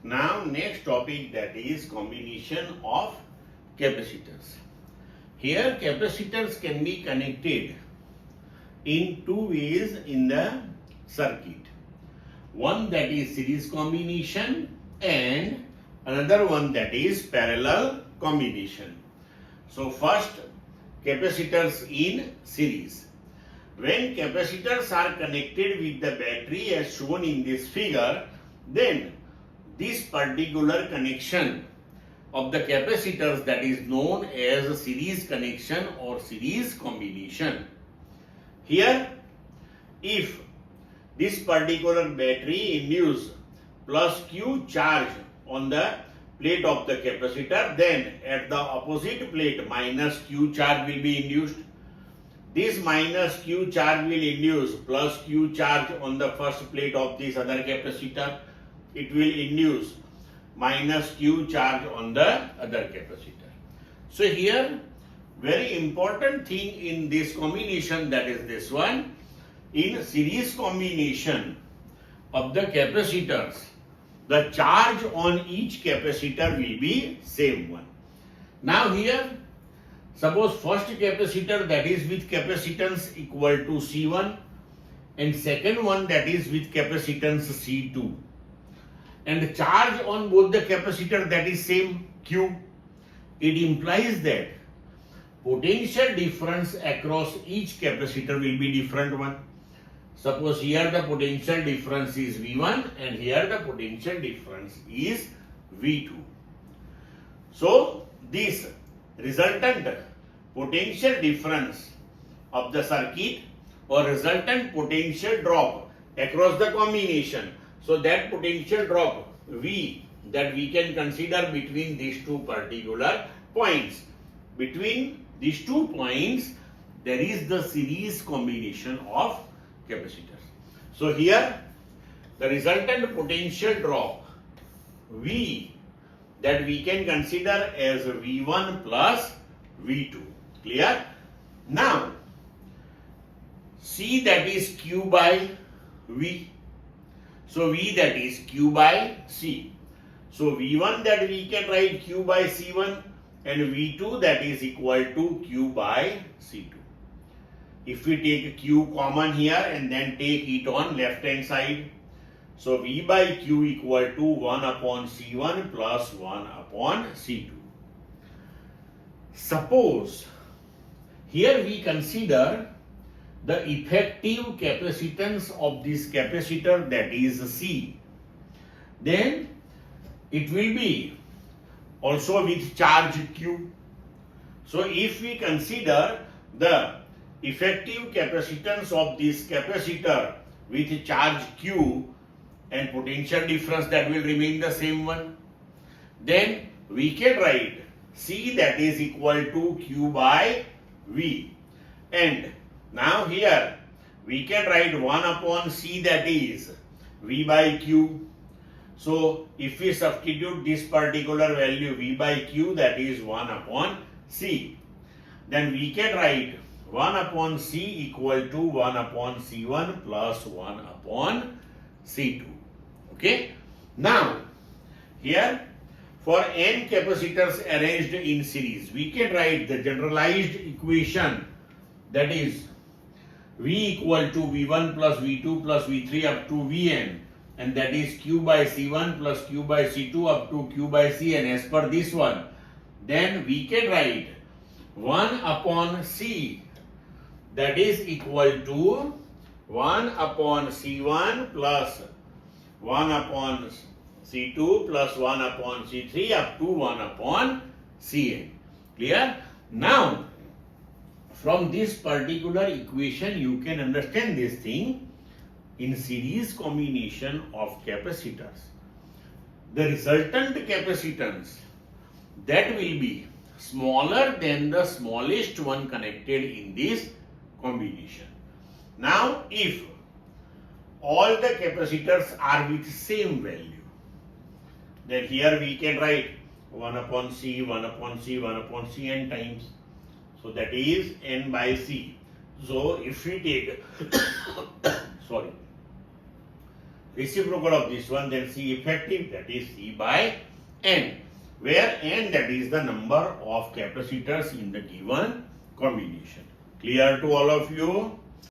Now next topic, that is combination of capacitors. Here capacitors can be connected in two ways in the circuit. One that is series combination and another one that is parallel combination. So first, capacitors in series. When capacitors are connected with the battery as shown in this figure, then this particular connection of the capacitors, that is known as a series connection or series combination. Here, if this particular battery induce plus Q charge on the plate of the capacitor, then at the opposite plate minus Q charge will be induced. This minus Q charge will induce plus Q charge on the first plate of this other capacitor. It will induce minus Q charge on the other capacitor. So here, very important thing in this combination, that is this one. In series combination of the capacitors, the charge on each capacitor will be same one. Now here, suppose first capacitor, that is with capacitance equal to C1, and second one that is with capacitance C2. And charge on both the capacitor, that is same Q. It implies that potential difference across each capacitor will be different one. Suppose here the potential difference is V1 and here the potential difference is V2. So this resultant potential difference of the circuit or resultant potential drop across the combination, so that potential drop V that we can consider between these two particular points. Between these 2 points, there is the series combination of capacitors. So here, the resultant potential drop V that we can consider as V1 plus V2. Clear? Now, C that is Q by V. So V that is Q by C. So V1 that we can write Q by C1 and V2 that is equal to Q by C2. If we take Q common here and then take it on left hand side, so V by Q equal to 1 upon C1 plus 1 upon C2. Suppose here we consider the effective capacitance of this capacitor, that is C. Then it will be also with charge Q. So if we consider the effective capacitance of this capacitor with charge Q and potential difference, that will remain the same one, then we can write C that is equal to Q by V. And now here we can write 1 upon C that is V by Q. So if we substitute this particular value V by Q, that is 1 upon C, then we can write 1 upon C equal to 1 upon C1 plus 1 upon C2. Okay. Now here, for n capacitors arranged in series, we can write the generalized equation, that is V equal to V1 plus V2 plus V3 up to Vn, and that is Q by C1 plus Q by C2 up to Q by Cn. As per this one, then we can write 1 upon C that is equal to 1 upon C1 plus 1 upon C2 plus 1 upon C3 up to 1 upon Cn. Clear? Now, from this particular equation, you can understand this thing. In series combination of capacitors, the resultant capacitance that will be smaller than the smallest one connected in this combination. Now, if all the capacitors are with same value, then here we can write 1 upon C, 1 upon C, 1 upon C n times. So that is n by C. So if we take, sorry, reciprocal of this one, then C effective, that is C by N, where N, that is the number of capacitors in the given combination. Clear to all of you?